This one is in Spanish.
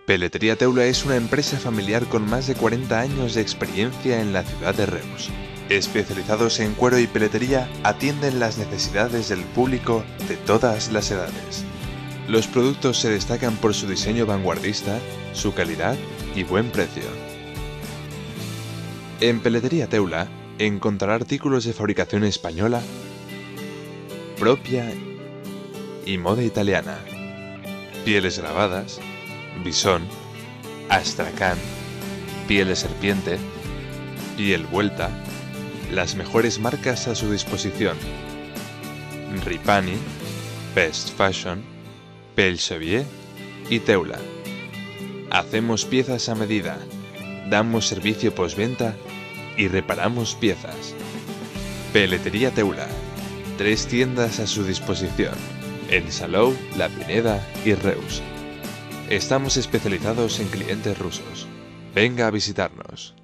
Peletería Teula es una empresa familiar con más de 40 años de experiencia en la ciudad de Reus. Especializados en cuero y peletería, atienden las necesidades del público de todas las edades. Los productos se destacan por su diseño vanguardista, su calidad y buen precio. En Peletería Teula encontrará artículos de fabricación española, propia y moda italiana, pieles grabadas, bisón, astracán, piel de serpiente, piel vuelta, las mejores marcas a su disposición: Ripani, Best Fashion, Pelchevier y Teula. Hacemos piezas a medida, damos servicio postventa y reparamos piezas. Peletería Teula, 3 tiendas a su disposición, en Salou, La Pineda y Reus. Estamos especializados en clientes rusos. Venga a visitarnos.